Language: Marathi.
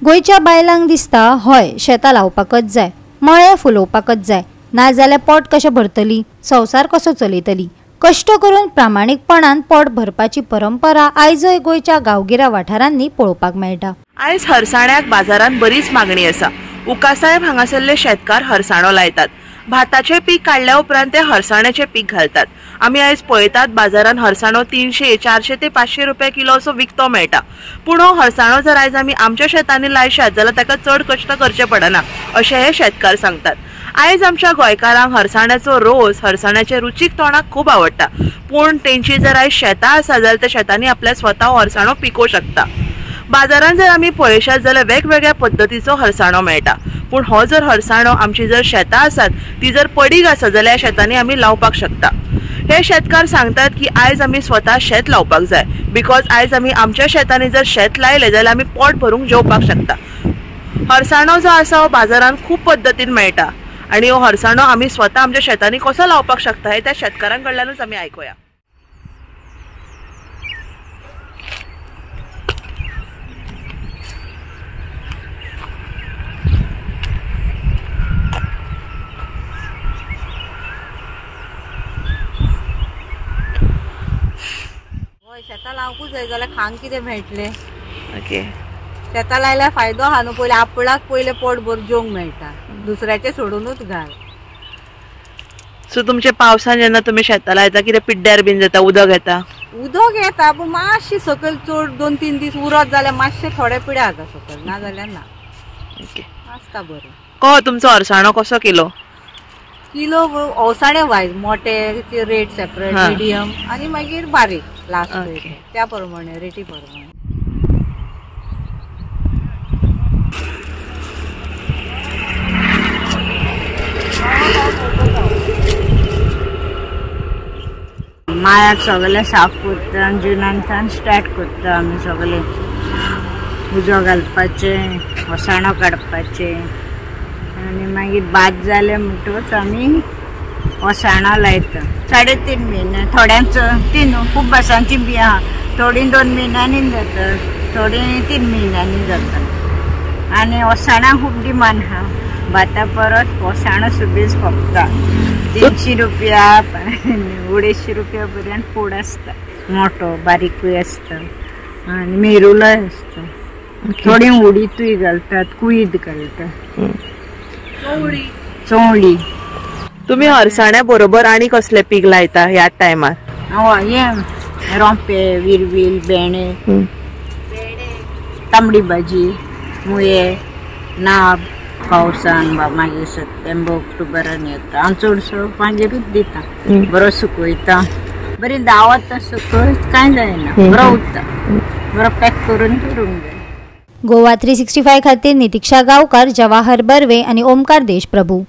गोयच्या बायलांक दिसता हय शेतां लावपाकच जाय, मळे फुलोवपाकच जाय, नाजाल्यार पोट कशें भरतली, संवसार कसो चलयतली। कष्ट करून प्रामाणिकपणान पोट भरपाची परंपरा आयजय गोयच्या गांवगिऱ्या वाठारांनी पळोवपाक मेळटा। आयज हरसाण्याक बाजारात बरीच मागणी आसा। उकासायब हांगासरले शेतकार हरसाणो लायतात। भाताचे पीक काढल्या उपरांत ते हरसाण्याचे पीक घालतात। आमी आयज पळयतात बाजारात हरसाणो 300, 400 ते 500 रुपये किलो असो विकतो मेळटा। पूण हो हरसाणो जर आयज आमी आमच्या शेतांनी लायशात जाल्यार ताका चड कश्ट करचे पडना अशें हे शेतकार सांगतात। आयज आमच्या गोंयकारांक हरसाण्याचो रोस, हरसाण्याचे रुचीक तोंडाक खूब आवडटा। पूण तेंची जर आयज शेतां आसा जाल्यार त्या शेतांनी आपल्या स्वता हरसाणो पिकोवं शकता। बाजारात जर आमी पळयशात जाल्यार वेगवेगळ्या पद्धतीचो हरसाणो मेळटा। पूण हो जर हरसाणो आमची जर शेतां आसात ती जर पडीक आसा जाल्यार शेतांनी आमी लावपाक शकता। हे शेतकार सांगतात की आयज आमी स्वता शेत लावपाक जाय, बिकॉज आयज आमी आमच्या शेतांनी जर शेत लायले जाल्यार आमी पोट भरूंक जेवपाक शकता। हरसाणो जो आसा हो बाजारात खूब पद्धतीन मेळटा आणि हो हरसाणो आमी स्वता आमच्या शेतांनी कसो लावपाक शकता हे त्या शेतकारांकडल्यानूच आमी आयकुया। शेतां लावूंक जाय जाल्यार खांक कितें मेळटलें? ओके, शेतां लायल्यार फायदो आहा न्हू। पयलीं आपणाक पयलें पोट भर जेवंक मेळटा, दुसऱ्याचें सोडूनूच घाल। सो तुमचे पावसान जेन्ना तुमी शेतां लायता कितें पिड्ड्यार बीन जाता, उदक येता? उदक येता पूण मातशी सकयल चड 2-3 दीस उरत जाल्यार मातशें थोडे पिड्यार जाता सकयल, ना जाल्यार ना। ओके, आसता बरें। को तुमचो हरसाणो कसो किलो? किलो अवसाणे वायज, मोठे रेट सेपरेट, मिडियम आणि मागीर बारीक लास्ट रेट त्या प्रमाणे, रेटी प्रमाणे। मायाक सगळे साफ करता, जुनांतन स्टार्ट करता आमी सगळे। उजो घालपाचे, हरसाणो काडपाचे आणि मागीर भात जाले म्हणटच आमी हरसाणो लायता। 3.5 म्हयने, थोड्यांचं 3, खूब भासांची बी आहा, थोडी 2 म्हयन्यांनी जाता, थोडी 3 म्हयन्यांनी जाता। आणि हरसाणाक खूब डिमांड आहा। भाता परत हरसाणो सुबेज खपता। 300 रुपया, 250 रुपया पर्यंत फोड आसता, मोठो बारीकूय आसता आणि मेरुलोय आसता। थोडी उडीदूय घालतात, कुयद घालतात, चवळी। तुम्ही हरसाण्या बरोबर आणि कसले पीक लायता ह्या टायमार? हे रोंपे, विरवील, भेंडे, तांबडी भाजी, मुये, नाब पावसान मागीर सप्टेंबर ऑक्टोबरान येता। हांव चडसो मागीरूच दिता, बरो सुकयता, बरी दावत सुकयत कांय जायना, बरो उरता, बरो पॅक करून दवरूंक जाय। गोवा 365 खातीर नितिक्षा गांवकार, जवाहर बर्वे आणि ओमकार देशप्रभू।